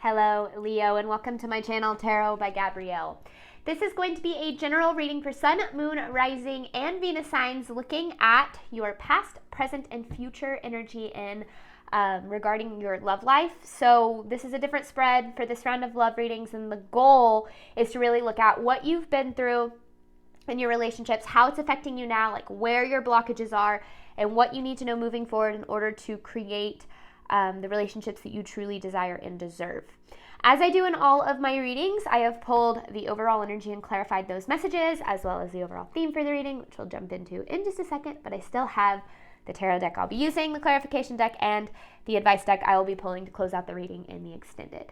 Hello, Leo, and welcome to my channel, Tarot by Gabrielle. This is going to be a general reading for Sun, Moon, Rising, and Venus signs, looking at your past, present, and future energy in regarding your love life. So this is a different spread for this round of love readings, and the goal is to really look at what you've been through in your relationships, how it's affecting you now, like where your blockages are, and what you need to know moving forward in order to create the relationships that you truly desire and deserve. As I do in all of my readings, I have pulled the overall energy and clarified those messages, as well as the overall theme for the reading, which we'll jump into in just a second, but I still have the tarot deck I'll be using, the clarification deck, and the advice deck I will be pulling to close out the reading in the extended.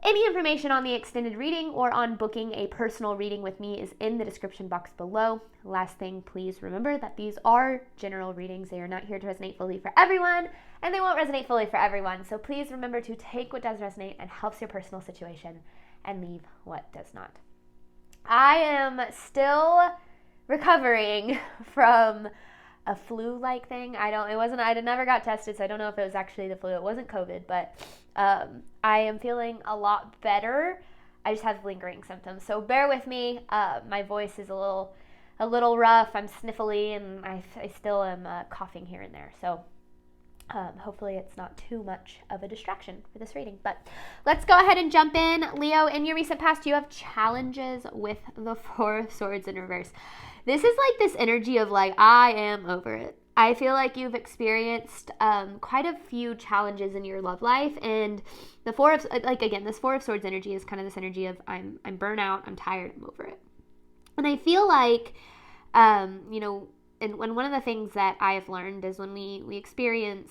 Any information on the extended reading or on booking a personal reading with me is in the description box below. Last thing, please remember that these are general readings. They are not here to resonate fully for everyone, and they won't resonate fully for everyone. So please remember to take what does resonate and helps your personal situation and leave what does not. I am still recovering from a flu-like thing. I never got tested, so I don't know if it was actually the flu. It wasn't COVID, but I am feeling a lot better. I just have lingering symptoms, so bear with me. My voice is a little rough. I'm sniffly, and I still am coughing here and there. So hopefully it's not too much of a distraction for this reading. But let's go ahead and jump in. Leo, in your recent past, you have challenges with the Four of Swords in reverse. This is like this energy of like, I am over it. I feel like you've experienced quite a few challenges in your love life, and this Four of Swords energy is kind of this energy of I'm burnt out, I'm tired, I'm over it. And I feel like, and one of the things that I have learned is when we experience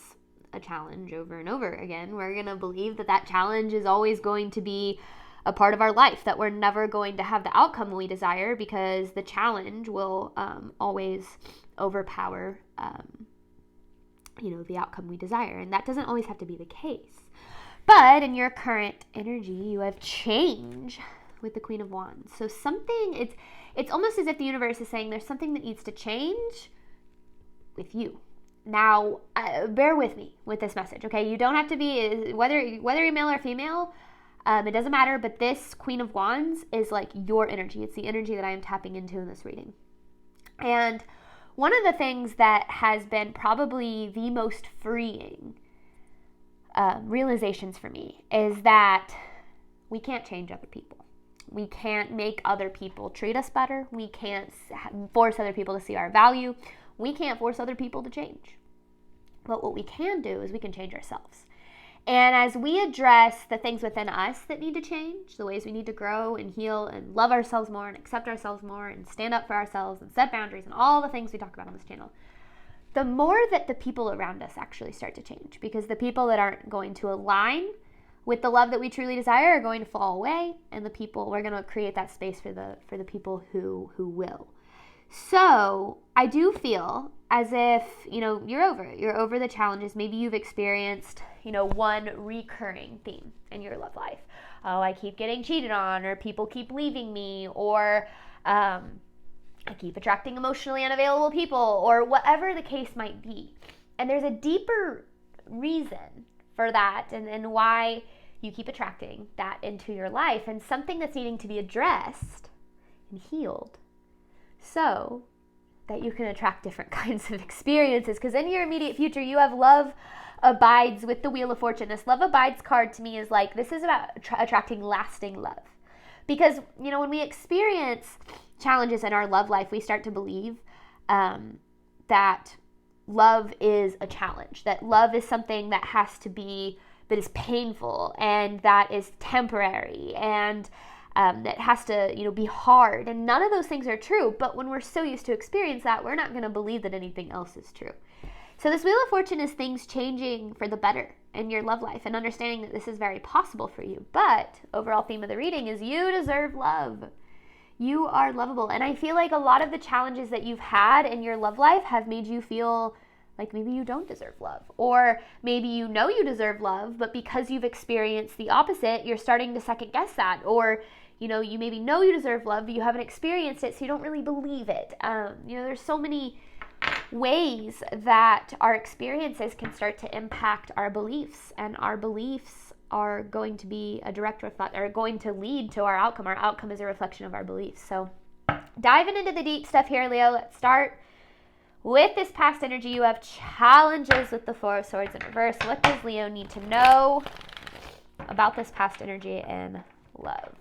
a challenge over and over again, we're going to believe that challenge is always going to be a part of our life, that we're never going to have the outcome we desire, because the challenge will always overpower the outcome we desire. And that doesn't always have to be the case. But in your current energy, you have change with the Queen of Wands. So it's almost as if the universe is saying there's something that needs to change with you. Now, bear with me with this message, okay? You don't have to be, whether you're male or female, it doesn't matter, but this Queen of Wands is like your energy. It's the energy that I am tapping into in this reading. And one of the things that has been probably the most freeing realizations for me is that we can't change other people. We can't make other people treat us better. We can't force other people to see our value. We can't force other people to change. But what we can do is we can change ourselves. And as we address the things within us that need to change, the ways we need to grow and heal and love ourselves more and accept ourselves more and stand up for ourselves and set boundaries and all the things we talk about on this channel, the more that the people around us actually start to change, because the people that aren't going to align with the love that we truly desire are going to fall away, and we're going to create that space for the people who will. So I do feel as if, you're over it. You're over the challenges. Maybe you've experienced, one recurring theme in your love life. Oh, I keep getting cheated on, or people keep leaving me, or I keep attracting emotionally unavailable people, or whatever the case might be. And there's a deeper reason for that and why you keep attracting that into your life, and something that's needing to be addressed and healed, so that you can attract different kinds of experiences. Because in your immediate future, you have love abides with the Wheel of Fortune. This love abides card to me is like, this is about attracting lasting love. Because, when we experience challenges in our love life, we start to believe that love is a challenge, that love is something that that is painful and that is temporary and that has to, be hard. And none of those things are true. But when we're so used to experience that, we're not going to believe that anything else is true. So this Wheel of Fortune is things changing for the better in your love life, and understanding that this is very possible for you. But overall theme of the reading is you deserve love. You are lovable. And I feel like a lot of the challenges that you've had in your love life have made you feel like maybe you don't deserve love, or maybe you deserve love, but because you've experienced the opposite, you're starting to second guess that, or you maybe know you deserve love, but you haven't experienced it, so you don't really believe it. There's so many ways that our experiences can start to impact our beliefs, and our beliefs are going to be a direct reflect, are going to lead to our outcome. Our outcome is a reflection of our beliefs. So diving into the deep stuff here, Leo, let's start with this past energy. You have challenges with the Four of Swords in reverse. What does Leo need to know about this past energy in love?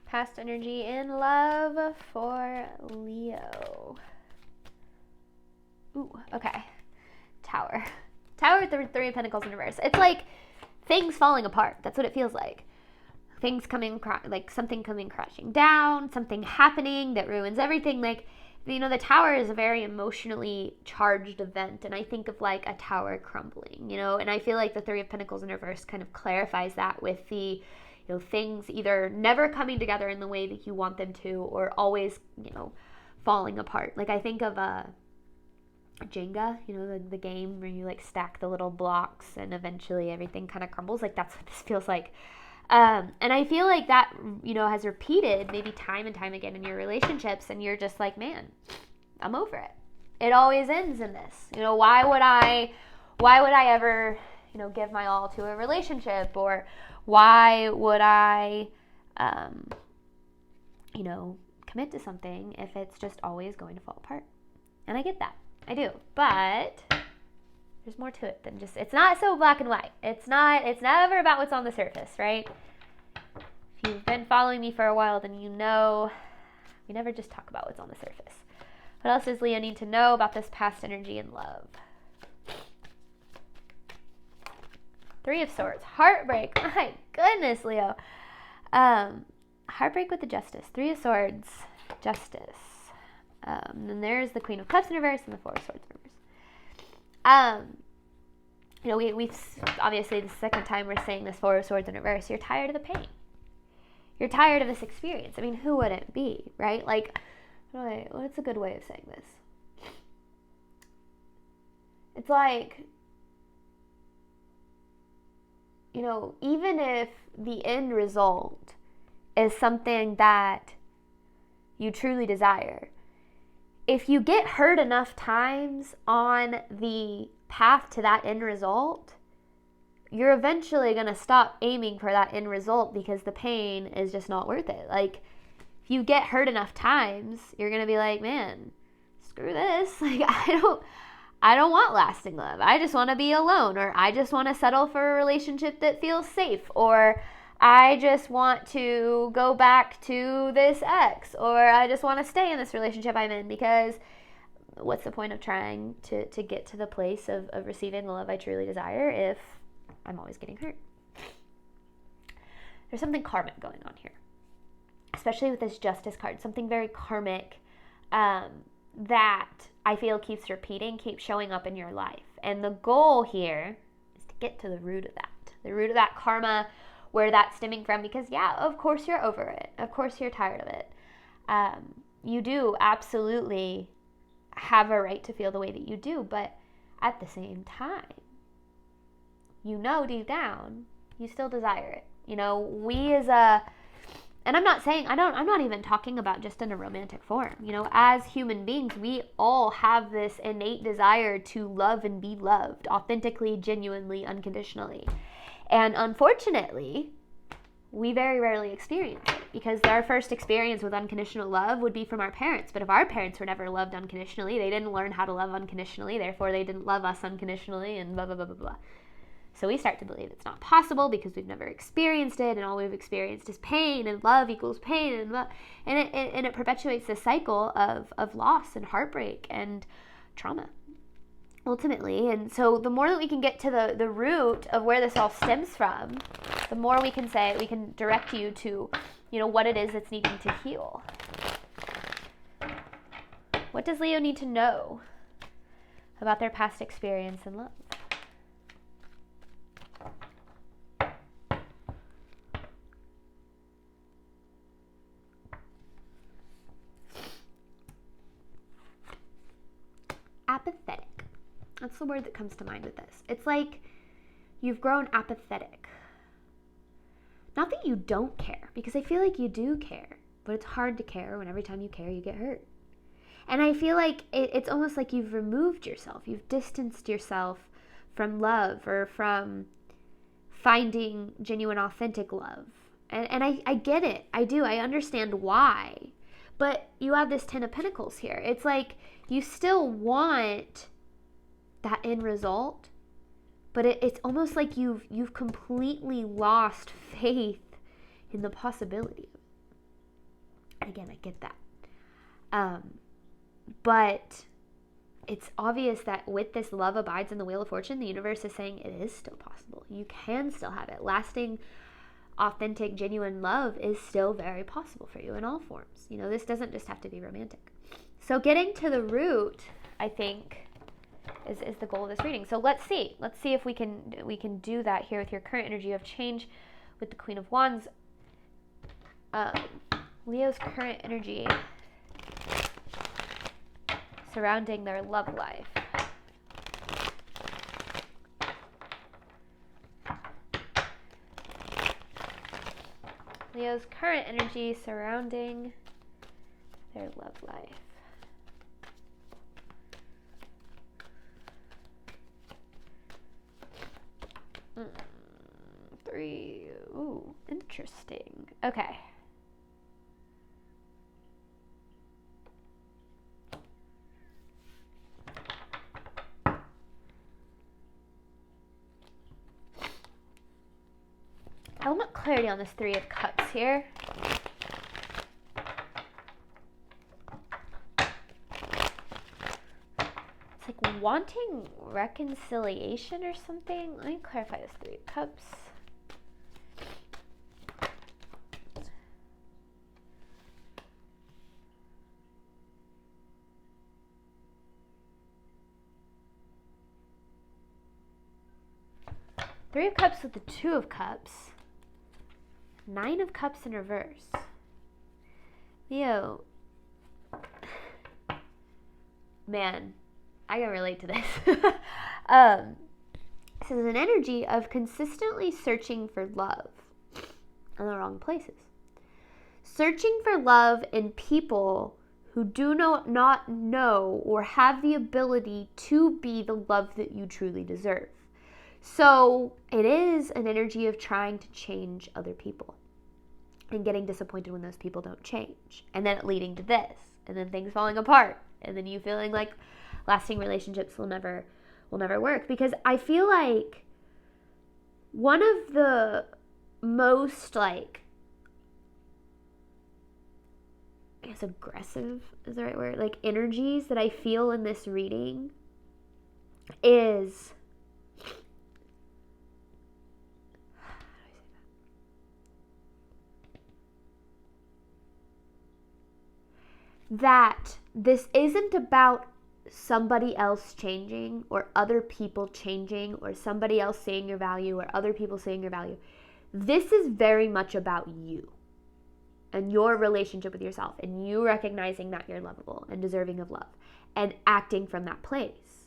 Past energy in love for Leo. Ooh, okay. Tower. Tower with the Three of Pentacles in reverse. It's like things falling apart. That's what it feels like. Things coming, like something coming crashing down, something happening that ruins everything. Like, you know, the Tower is a very emotionally charged event, and I think of like a tower crumbling, you know, and I feel like the Three of Pentacles in reverse kind of clarifies that with the, you know, things either never coming together in the way that you want them to, or always, you know, falling apart. Like I think of Jenga, you know, the game where you like stack the little blocks and eventually everything kind of crumbles. Like that's what this feels like. And I feel like that, you know, has repeated maybe time and time again in your relationships, and you're just like, man, I'm over it. It always ends in this. You know, why would I ever, you know, give my all to a relationship, or why would I, you know, commit to something if it's just always going to fall apart? And I get that. I do. But there's more to it than just, it's not so black and white. It's never about what's on the surface, right? If you've been following me for a while, then you know we never just talk about what's on the surface. What else does Leo need to know about this past energy in love? Three of Swords. Heartbreak. My goodness, Leo. Heartbreak with the Justice. Three of Swords. Justice. Then there's the Queen of Cups in reverse and the Four of Swords in reverse. You know, we've obviously the second time we're saying this Four of Swords in reverse. You're tired of the pain. You're tired of this experience. I mean, who wouldn't be, right? Like, what's a good way of saying this? It's like, you know, even if the end result is something that you truly desire, if you get hurt enough times on the path to that end result, you're eventually going to stop aiming for that end result because the pain is just not worth it. Like, if you get hurt enough times, you're going to be like, man, screw this. Like, I don't want lasting love. I just want to be alone, or I just want to settle for a relationship that feels safe, or I just want to go back to this ex, or I just want to stay in this relationship I'm in, because what's the point of trying to get to the place of receiving the love I truly desire if I'm always getting hurt? There's something karmic going on here, especially with this Justice card, something very karmic that I feel keeps repeating, keeps showing up in your life. And the goal here is to get to the root of that karma, where that's stemming from, because yeah, of course you're over it. Of course you're tired of it. You do absolutely have a right to feel the way that you do, but at the same time, you know deep down, you still desire it. You know, and I'm not even talking about just in a romantic form. You know, as human beings, we all have this innate desire to love and be loved authentically, genuinely, unconditionally. And unfortunately, we very rarely experience it, because our first experience with unconditional love would be from our parents. But if our parents were never loved unconditionally, they didn't learn how to love unconditionally, therefore they didn't love us unconditionally, and blah, blah, blah, blah, blah. So we start to believe it's not possible because we've never experienced it, and all we've experienced is pain, and love equals pain, and love. And it perpetuates this cycle of loss and heartbreak and trauma, ultimately. And so the more that we can get to the root of where this all stems from, the more we can direct you to, you know, what it is that's needing to heal. What does Leo need to know about their past experience in love? Apathetic. That's the word that comes to mind with this. It's like you've grown apathetic. Not that you don't care, because I feel like you do care, but it's hard to care when every time you care, you get hurt. And I feel like it's almost like you've removed yourself. You've distanced yourself from love or from finding genuine, authentic love. And I get it. I do. I understand why. But you have this 10 of Pentacles here. It's like you still want that end result, but it's almost like you've completely lost faith in the possibility of it. And again, I get that. But it's obvious that with this love abides in the Wheel of Fortune, the universe is saying it is still possible. You can still have it. Lasting, authentic, genuine love is still very possible for you in all forms. You know, this doesn't just have to be romantic. So getting to the root, I think, is the goal of this reading. So let's see if we can do that here with your current energy of change with the Queen of Wands. Leo's current energy surrounding their love life. Leo's current energy surrounding their love life. Three. Ooh, interesting. Okay. I want clarity on this Three of Cups here. It's like wanting reconciliation or something. Let me clarify this Three of Cups. Three of Cups with the Two of Cups. Nine of Cups in reverse. Leo, man, I can relate to this. This is an energy of consistently searching for love in the wrong places. Searching for love in people who do not know or have the ability to be the love that you truly deserve. So it is an energy of trying to change other people and getting disappointed when those people don't change. And then it leading to this, and then things falling apart, and then you feeling like lasting relationships will never work. Because I feel like one of the most, like, I guess aggressive is the right word, like energies that I feel in this reading is that this isn't about somebody else changing or other people changing or somebody else seeing your value or other people seeing your value. This is very much about you and your relationship with yourself and you recognizing that you're lovable and deserving of love and acting from that place.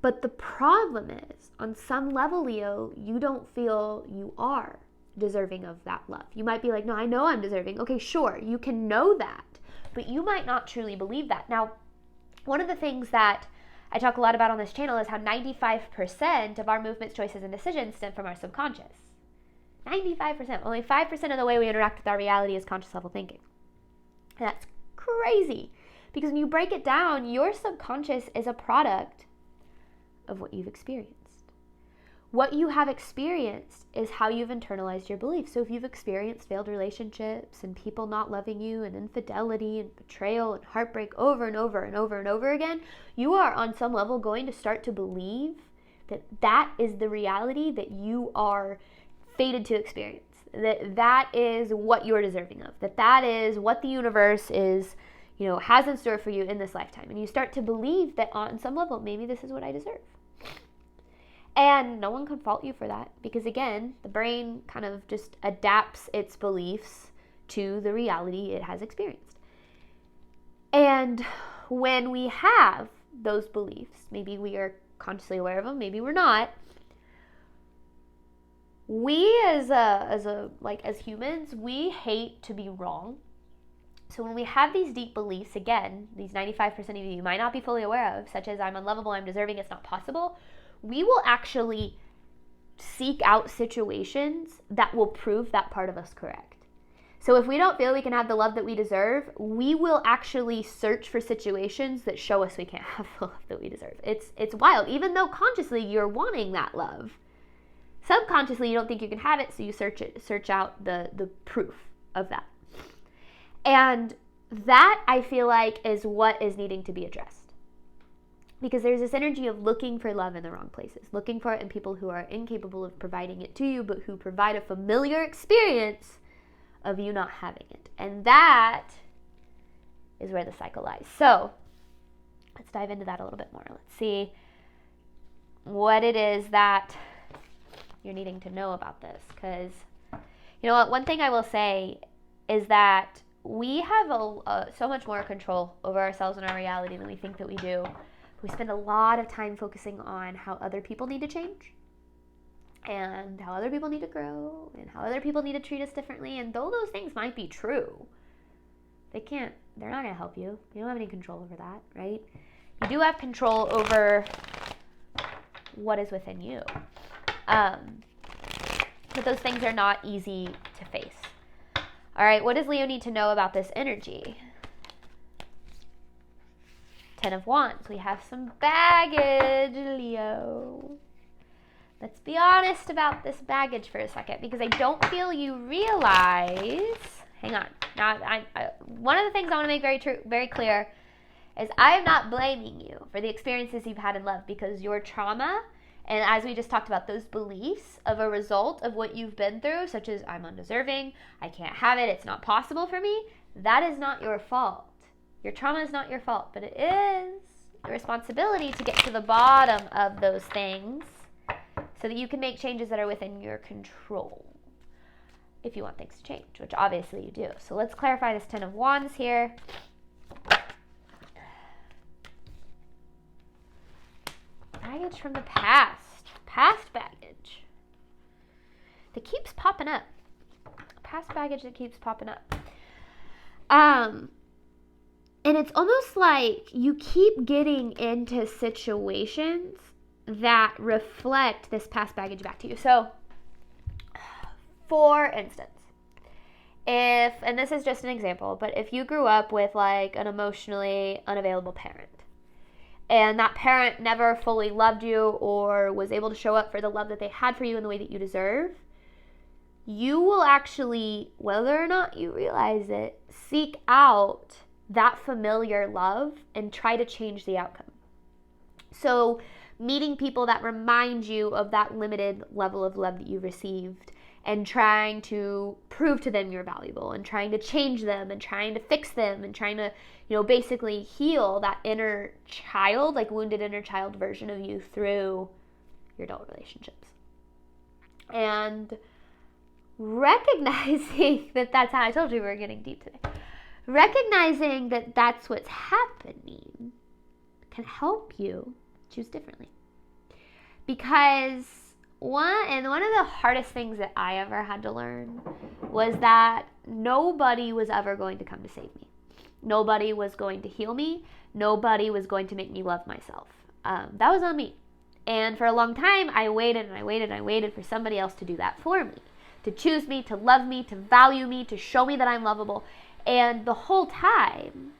But the problem is, on some level, Leo, you don't feel you are deserving of that love. You might be like, no, I know I'm deserving. Okay, sure, you can know that, but you might not truly believe that. Now, one of the things that I talk a lot about on this channel is how 95% of our movements, choices, and decisions stem from our subconscious. 95%. Only 5% of the way we interact with our reality is conscious level thinking. And that's crazy. Because when you break it down, your subconscious is a product of what you've experienced. What you have experienced is how you've internalized your beliefs. So if you've experienced failed relationships and people not loving you and infidelity and betrayal and heartbreak over and over and over and over again, you are on some level going to start to believe that that is the reality that you are fated to experience. That is what you're deserving of. That is what the universe is, has in store for you in this lifetime. And you start to believe that on some level, maybe this is what I deserve. And no one can fault you for that because, again, the brain kind of just adapts its beliefs to the reality it has experienced. And when we have those beliefs, maybe we are consciously aware of them, maybe we're not, we as humans, we hate to be wrong. So when we have these deep beliefs, again, these 95% of you might not be fully aware of, such as I'm unlovable, I'm deserving, it's not possible, we will actually seek out situations that will prove that part of us correct. So if we don't feel we can have the love that we deserve, we will actually search for situations that show us we can't have the love that we deserve. It's wild. Even though consciously you're wanting that love, subconsciously you don't think you can have it, so you search out the proof of that. And that, I feel like, is what is needing to be addressed. Because there's this energy of looking for love in the wrong places, looking for it in people who are incapable of providing it to you, but who provide a familiar experience of you not having it. And that is where the cycle lies. So let's dive into that a little bit more. Let's see what it is that you're needing to know about this. Because, you know what, one thing I will say is that we have so much more control over ourselves and our reality than we think that we do. We spend a lot of time focusing on how other people need to change, and how other people need to grow, and how other people need to treat us differently. And though those things might be true, they're not going to help you. You don't have any control over that, right? You do have control over what is within you. But those things are not easy to face. All right, what does Leo need to know about this energy? 10 of Wands. We have some baggage, Leo. Let's be honest about this baggage for a second, because I don't feel you realize. Hang on. Now, one of the things I want to make very clear is I am not blaming you for the experiences you've had in love, because your trauma, and as we just talked about, those beliefs of a result of what you've been through, such as I'm undeserving, I can't have it, it's not possible for me, that is not your fault. Your trauma is not your fault, but it is your responsibility to get to the bottom of those things so that you can make changes that are within your control if you want things to change, which obviously you do. So let's clarify this 10 of Wands here. Baggage from the past. Past baggage that keeps popping up. Past baggage that keeps popping up. And it's almost like you keep getting into situations that reflect this past baggage back to you. So, for instance, and this is just an example, but if you grew up with like an emotionally unavailable parent, and that parent never fully loved you or was able to show up for the love that they had for you in the way that you deserve, you will actually, whether or not you realize it, seek out that familiar love and try to change the outcome. So meeting people that remind you of that limited level of love that you received, and trying to prove to them you're valuable, and trying to change them, and trying to fix them, and trying to, basically heal that inner child, like wounded inner child version of you through your adult relationships. And recognizing that that's how, I told you we were getting deep today. Recognizing that that's what's happening can help you choose differently. Because one of the hardest things that I ever had to learn was that nobody was ever going to come to save me. Nobody was going to heal me. Nobody was going to make me love myself. That was on me. And for a long time, I waited and I waited and I waited for somebody else to do that for me. To choose me, to love me, to value me, to show me that I'm lovable. And the whole time,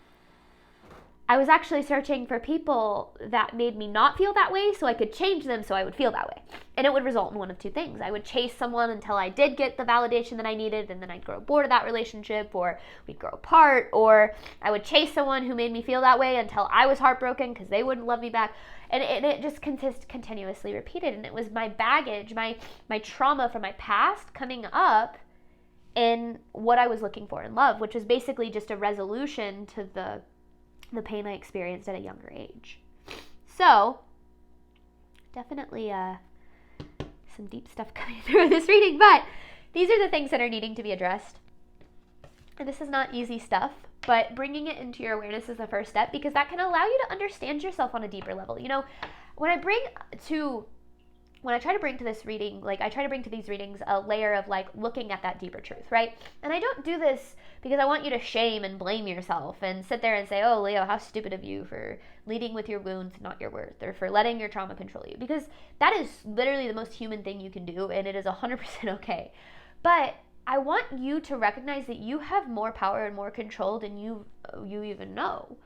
I was actually searching for people that made me not feel that way so I could change them so I would feel that way. And it would result in one of two things. I would chase someone until I did get the validation that I needed, and then I'd grow bored of that relationship, or we'd grow apart, or I would chase someone who made me feel that way until I was heartbroken because they wouldn't love me back. And it just continuously repeated. And it was my baggage, my trauma from my past coming up in what I was looking for in love, which was basically just a resolution to the pain I experienced at a younger age. So, definitely some deep stuff coming through this reading, but these are the things that are needing to be addressed. And this is not easy stuff, but bringing it into your awareness is the first step, because that can allow you to understand yourself on a deeper level. You know, when I try to bring to this reading, like I try to bring to these readings a layer of like looking at that deeper truth, right? And I don't do this because I want you to shame and blame yourself and sit there and say, oh, Leo, how stupid of you for leading with your wounds, not your worth, or for letting your trauma control you, because that is literally the most human thing you can do, and it is 100% okay. But I want you to recognize that you have more power and more control than you even know.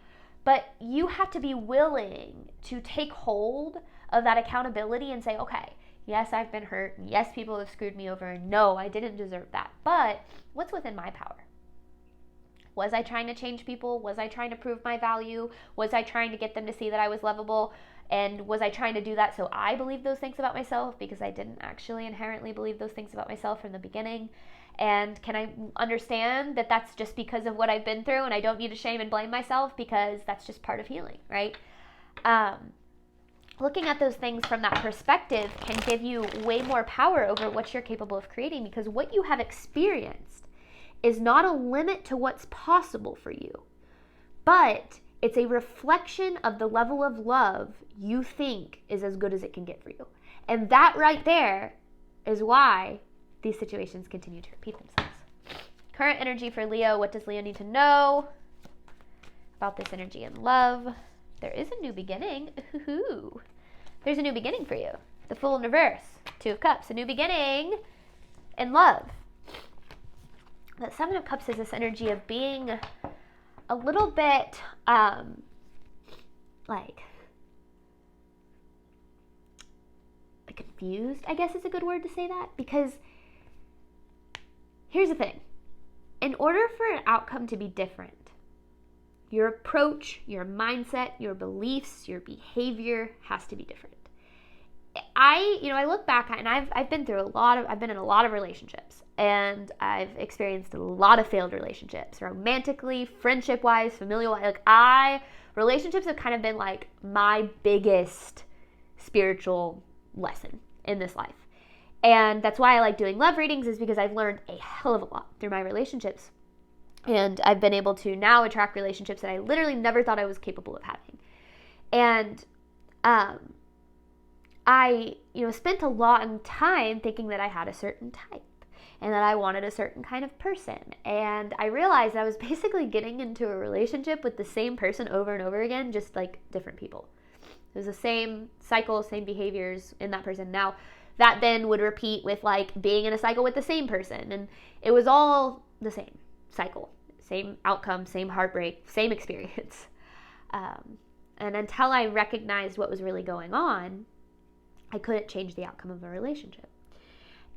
But you have to be willing to take hold of that accountability and say, okay, yes, I've been hurt. Yes, people have screwed me over. And no, I didn't deserve that. But what's within my power? Was I trying to change people? Was I trying to prove my value? Was I trying to get them to see that I was lovable? And was I trying to do that so I believed those things about myself, because I didn't actually inherently believe those things about myself from the beginning? And can I understand that that's just because of what I've been through, and I don't need to shame and blame myself, because that's just part of healing, right? Looking at those things from that perspective can give you way more power over what you're capable of creating, because what you have experienced is not a limit to what's possible for you, but it's a reflection of the level of love you think is as good as it can get for you. And that right there is why these situations continue to repeat themselves. Current energy for Leo. What does Leo need to know about this energy in love? There is a new beginning. Ooh. There's a new beginning for you. The Fool in reverse. 2 of Cups. A new beginning in love. The 7 of Cups is this energy of being a little bit confused, I guess is a good word to say that, because here's the thing. In order for an outcome to be different, your approach, your mindset, your beliefs, your behavior has to be different. I look back and I've been through I've been in a lot of relationships, and I've experienced a lot of failed relationships, romantically, friendship-wise, familial-wise. Relationships have kind of been like my biggest spiritual lesson in this life. And that's why I like doing love readings, is because I've learned a hell of a lot through my relationships. And I've been able to now attract relationships that I literally never thought I was capable of having. And I spent a lot of time thinking that I had a certain type and that I wanted a certain kind of person. And I realized I was basically getting into a relationship with the same person over and over again, just like different people. It was the same cycle, same behaviors in that person. Now, that then would repeat with like being in a cycle with the same person. And it was all the same cycle, same outcome, same heartbreak, same experience. And until I recognized what was really going on, I couldn't change the outcome of a relationship.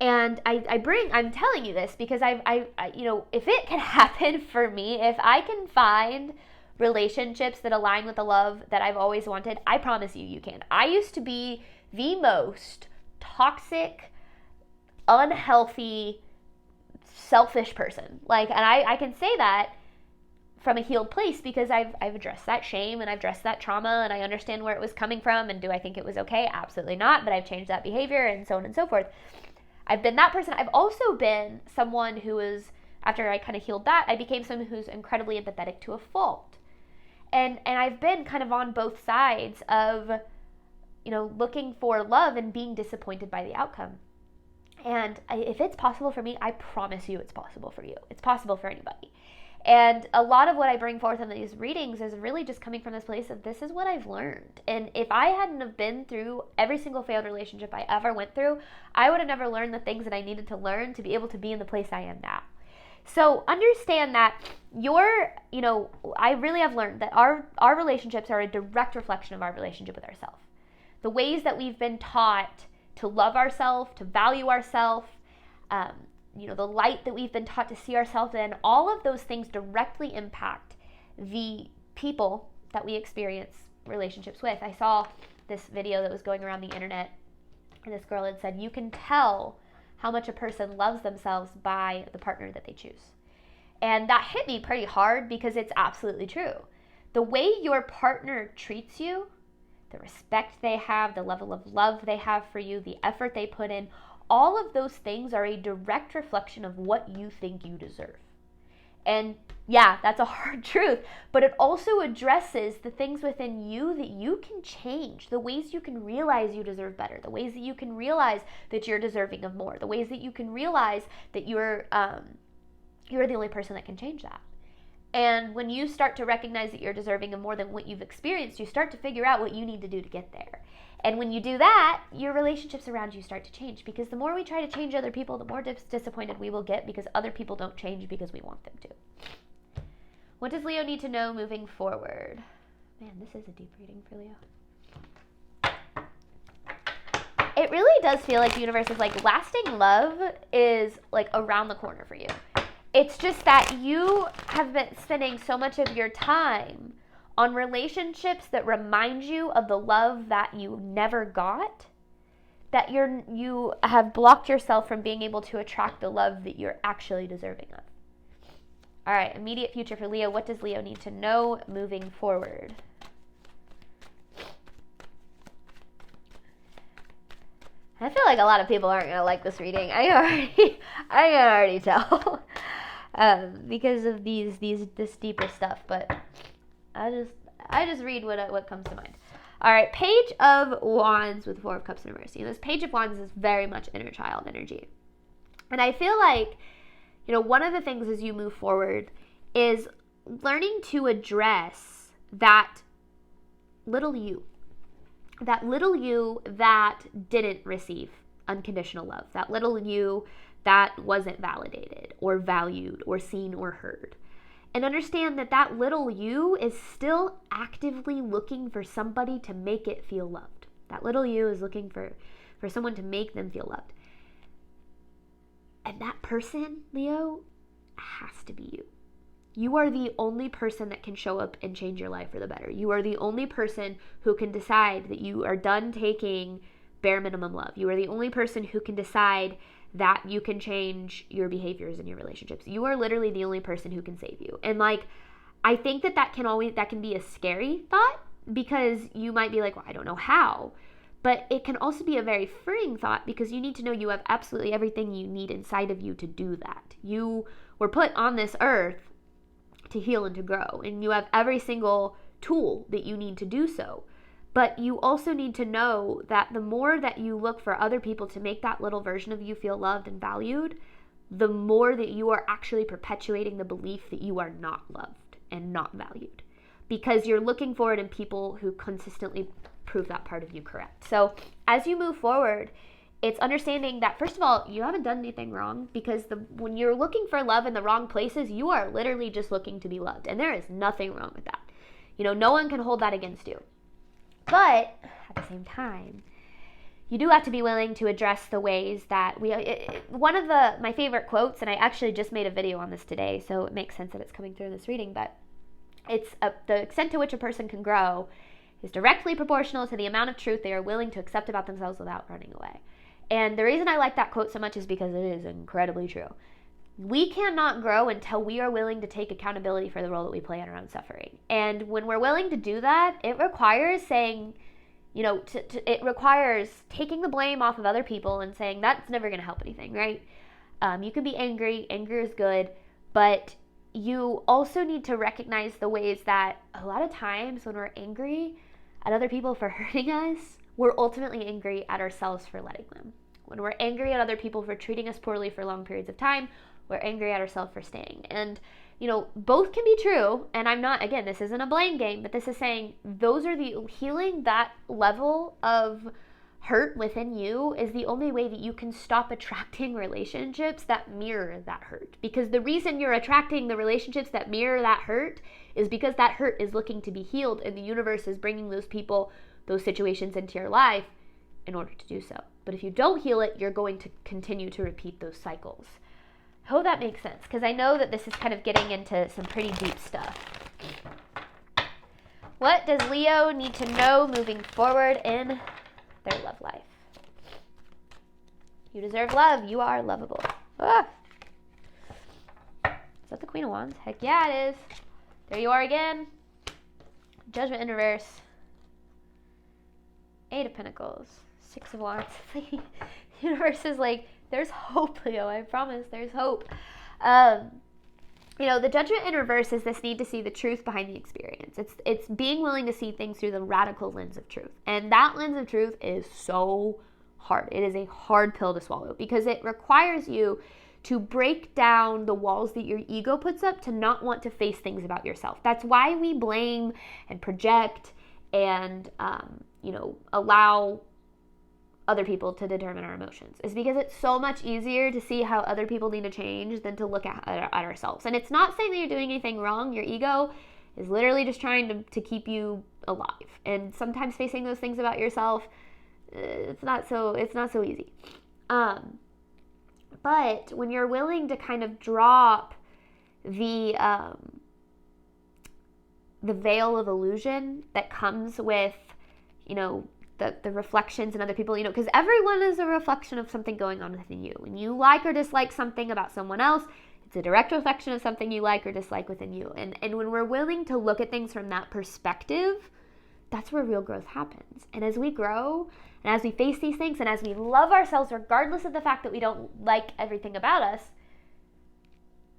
And I'm telling you this because if it can happen for me, if I can find relationships that align with the love that I've always wanted, I promise you can. I used to be the most toxic, unhealthy, selfish person. And I can say that from a healed place because I've addressed that shame and I've addressed that trauma and I understand where it was coming from. And do I think it was okay? Absolutely not. But I've changed that behavior and so on and so forth. I've been that person. I've also been someone who is, after I kind of healed that, I became someone who's incredibly empathetic to a fault. And I've been kind of on both sides of, looking for love and being disappointed by the outcome. And if it's possible for me, I promise you it's possible for you. It's possible for anybody. And a lot of what I bring forth in these readings is really just coming from this place of this is what I've learned. And if I hadn't have been through every single failed relationship I ever went through, I would have never learned the things that I needed to learn to be able to be in the place I am now. So understand that I really have learned that our relationships are a direct reflection of our relationship with ourselves. The ways that we've been taught to love ourselves, to value ourselves, the light that we've been taught to see ourselves in, all of those things directly impact the people that we experience relationships with. I saw this video that was going around the internet, and this girl had said, you can tell how much a person loves themselves by the partner that they choose. And that hit me pretty hard because it's absolutely true. The way your partner treats you, the respect they have, the level of love they have for you, the effort they put in, all of those things are a direct reflection of what you think you deserve. And yeah, that's a hard truth, but it also addresses the things within you that you can change, the ways you can realize you deserve better, the ways that you can realize that you're deserving of more, the ways that you can realize that you're the only person that can change that. And when you start to recognize that you're deserving of more than what you've experienced, you start to figure out what you need to do to get there. And when you do that, your relationships around you start to change, because the more we try to change other people, the more disappointed we will get because other people don't change because we want them to. What does Leo need to know moving forward? Man, this is a deep reading for Leo. It really does feel like the universe is like, lasting love is like around the corner for you. It's just that you have been spending so much of your time on relationships that remind you of the love that you never got, that you have blocked yourself from being able to attract the love that you're actually deserving of. All right, immediate future for Leo. What does Leo need to know moving forward? I feel like a lot of people aren't going to like this reading. I can already tell. Because of this deeper stuff, but I just read what comes to mind. All right, Page of Wands with Four of Cups in reverse. This Page of Wands is very much inner child energy. And I feel like, one of the things as you move forward is learning to address that little you that didn't receive unconditional love, that little you that wasn't validated or valued or seen or heard. And understand that little you is still actively looking for somebody to make it feel loved. That little you is looking for someone to make them feel loved. And that person, Leo, has to be you. You are the only person that can show up and change your life for the better. You are the only person who can decide that you are done taking bare minimum love. You are the only person who can decide that you can change your behaviors in your relationships. You are literally the only person who can save you. And I think that can be a scary thought, because you might be like, well, I don't know how. But it can also be a very freeing thought, because you need to know you have absolutely everything you need inside of you to do that. You were put on this earth to heal and to grow, and you have every single tool that you need to do so. But you also need to know that the more that you look for other people to make that little version of you feel loved and valued, the more that you are actually perpetuating the belief that you are not loved and not valued, because you're looking for it in people who consistently prove that part of you correct. So as you move forward, it's understanding that, first of all, you haven't done anything wrong, because when you're looking for love in the wrong places, you are literally just looking to be loved, and there is nothing wrong with that. No one can hold that against you. But at the same time, you do have to be willing to address the ways that one of my favorite quotes, and I actually just made a video on this today, so it makes sense that it's coming through in this reading, but it's the extent to which a person can grow is directly proportional to the amount of truth they are willing to accept about themselves without running away. And the reason I like that quote so much is because it is incredibly true. We cannot grow until we are willing to take accountability for the role that we play in our own suffering. And when we're willing to do that, it requires saying, it requires taking the blame off of other people and saying that's never going to help anything, right? You can be angry. Anger is good. But you also need to recognize the ways that a lot of times when we're angry at other people for hurting us, we're ultimately angry at ourselves for letting them. When we're angry at other people for treating us poorly for long periods of time, we're angry at ourselves for staying. And, both can be true. And I'm not, again, this isn't a blame game, but this is saying those are healing that level of hurt within you is the only way that you can stop attracting relationships that mirror that hurt. Because the reason you're attracting the relationships that mirror that hurt is because that hurt is looking to be healed, and the universe is bringing those people, those situations into your life in order to do so. But if you don't heal it, you're going to continue to repeat those cycles. I hope that makes sense, because I know that this is kind of getting into some pretty deep stuff. What does Leo need to know moving forward in their love life? You deserve love. You are lovable. Ah. Is that the Queen of Wands? Heck yeah, it is. There you are again. Judgment in reverse. Eight of Pentacles. Six of Wands. The universe is like, there's hope, Leo. I promise there's hope. the judgment in reverse is this need to see the truth behind the experience. It's being willing to see things through the radical lens of truth. And that lens of truth is so hard. It is a hard pill to swallow because it requires you to break down the walls that your ego puts up to not want to face things about yourself. That's why we blame and project and, allow other people to determine our emotions. Is because it's so much easier to see how other people need to change than to look at ourselves. And it's not saying that you're doing anything wrong. Your ego is literally just trying to keep you alive. And sometimes facing those things about yourself, it's not so easy. But when you're willing to kind of drop the veil of illusion that comes with, the reflections in other people, because everyone is a reflection of something going on within you. When you like or dislike something about someone else, it's a direct reflection of something you like or dislike within you. And when we're willing to look at things from that perspective, that's where real growth happens. And as we grow, and as we face these things, and as we love ourselves, regardless of the fact that we don't like everything about us,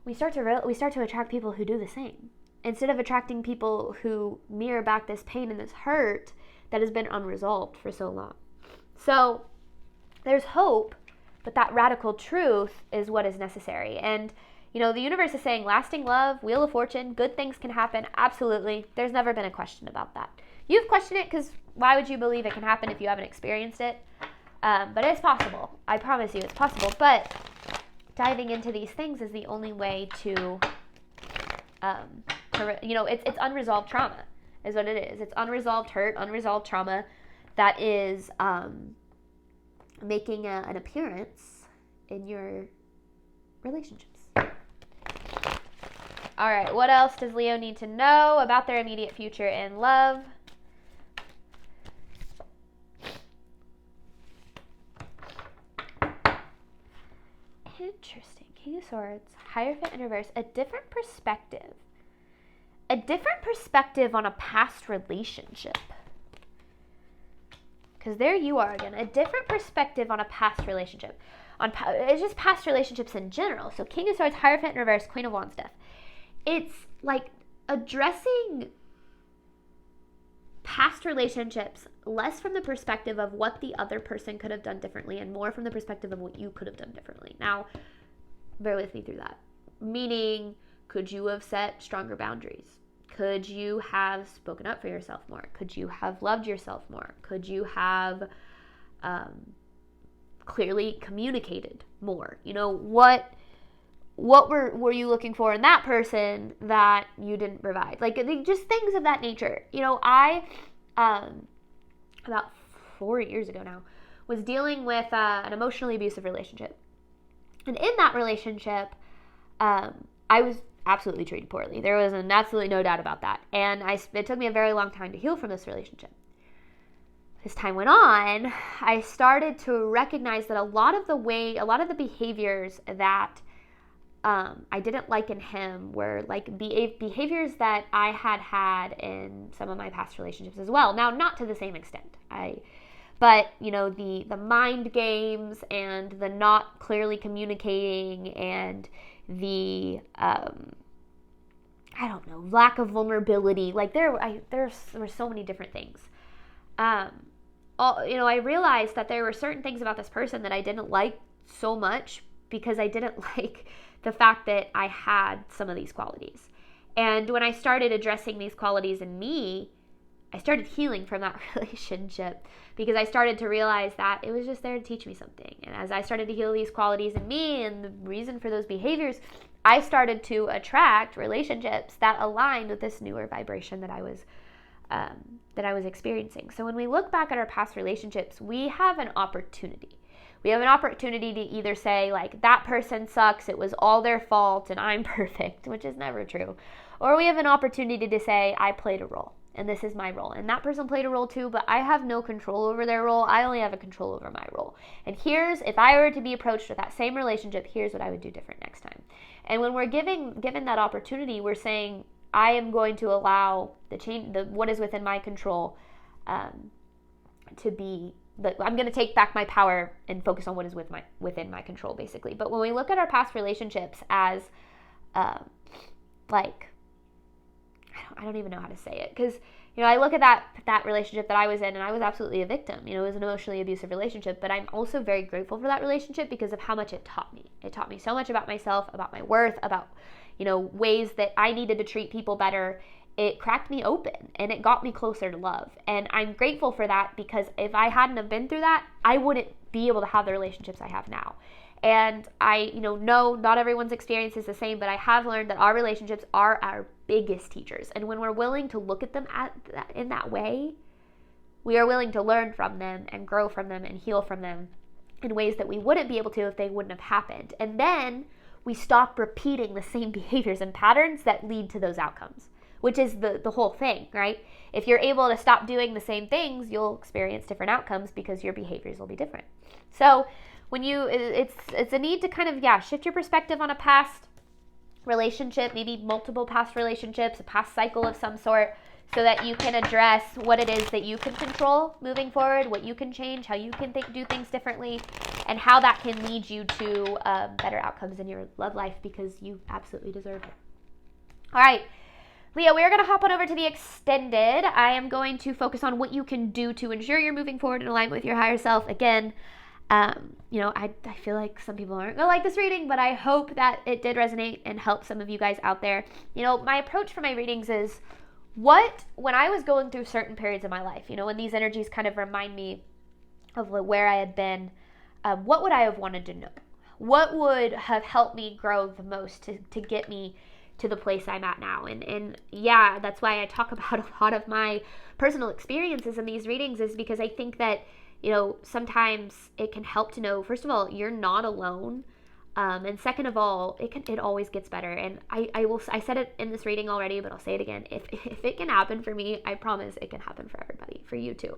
we start to attract people who do the same. Instead of attracting people who mirror back this pain and this hurt that has been unresolved for so long. So there's hope, but that radical truth is what is necessary. And, the universe is saying lasting love, wheel of fortune, good things can happen. Absolutely. There's never been a question about that. You've questioned it because why would you believe it can happen if you haven't experienced it? But it's possible. I promise you it's possible. But diving into these things is the only way to it's unresolved trauma is what it is. It's unresolved hurt, unresolved trauma that is making an appearance in your relationships. All right, what else does Leo need to know about their immediate future in love? Interesting. King of Swords, Hierophant in reverse, a different perspective. A different perspective on a past relationship. Because there you are again. A different perspective on a past relationship. It's just past relationships in general. So King of Swords, Hierophant in reverse, Queen of Wands stuff. It's like addressing past relationships less from the perspective of what the other person could have done differently and more from the perspective of what you could have done differently. Now, bear with me through that. Meaning, could you have set stronger boundaries? Could you have spoken up for yourself more? Could you have loved yourself more? Could you have clearly communicated more? What were you looking for in that person that you didn't provide? Like, just things of that nature. I, about 4 years ago now, was dealing with an emotionally abusive relationship. And in that relationship, I was absolutely treated poorly. There was absolutely no doubt about that. And it took me a very long time to heal from this relationship. As time went on, I started to recognize that a lot of the behaviors that I didn't like in him were like behaviors that I had in some of my past relationships as well. Now, not to the same extent. But the mind games and the not clearly communicating and the lack of vulnerability. Like there were so many different things. I realized that there were certain things about this person that I didn't like so much because I didn't like the fact that I had some of these qualities. And when I started addressing these qualities in me, I started healing from that relationship because I started to realize that it was just there to teach me something. And as I started to heal these qualities in me and the reason for those behaviors, I started to attract relationships that aligned with this newer vibration that I was experiencing. So when we look back at our past relationships, we have an opportunity. We have an opportunity to either say, like, that person sucks, it was all their fault, and I'm perfect, which is never true. Or we have an opportunity to say, I played a role, and this is my role. And that person played a role too, but I have no control over their role. I only have a control over my role. And if I were to be approached with that same relationship, here's what I would do different next time. And when we're given that opportunity, we're saying, I am going to allow what is within my control to be. I'm going to take back my power and focus on what is within my control, basically. But when we look at our past relationships as like, I don't even know how to say it, because, I look at that relationship that I was in, and I was absolutely a victim. It was an emotionally abusive relationship, but I'm also very grateful for that relationship because of how much it taught me. It taught me so much about myself, about my worth, about, ways that I needed to treat people better. It cracked me open, and it got me closer to love. And I'm grateful for that, because if I hadn't have been through that, I wouldn't be able to have the relationships I have now. And I, know not everyone's experience is the same, but I have learned that our relationships are our biggest teachers. And when we're willing to look at them in that way, we are willing to learn from them and grow from them and heal from them in ways that we wouldn't be able to if they wouldn't have happened. And then we stop repeating the same behaviors and patterns that lead to those outcomes, which is the whole thing, right? If you're able to stop doing the same things, you'll experience different outcomes because your behaviors will be different. So it's a need to kind of, shift your perspective on a past relationship, maybe multiple past relationships, a past cycle of some sort, so that you can address what it is that you can control moving forward, what you can change, how you can do things differently, and how that can lead you to better outcomes in your love life, because you absolutely deserve it. All right, Leo, we're going to hop on over to the extended. I am going to focus on what you can do to ensure you're moving forward in alignment with your higher self. Again, I feel like some people aren't going to like this reading, but I hope that it did resonate and help some of you guys out there. My approach for my readings is when I was going through certain periods of my life, when these energies kind of remind me of where I had been, what would I have wanted to know? What would have helped me grow the most to get me to the place I'm at now? And that's why I talk about a lot of my personal experiences in these readings, is because I think that sometimes it can help to know, first of all, you're not alone. And second of all, it always gets better. And I said it in this reading already, but I'll say it again. If it can happen for me, I promise it can happen for everybody, for you too.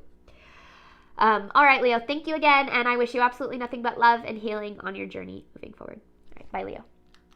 All right, Leo, thank you again. And I wish you absolutely nothing but love and healing on your journey moving forward. All right, bye, Leo.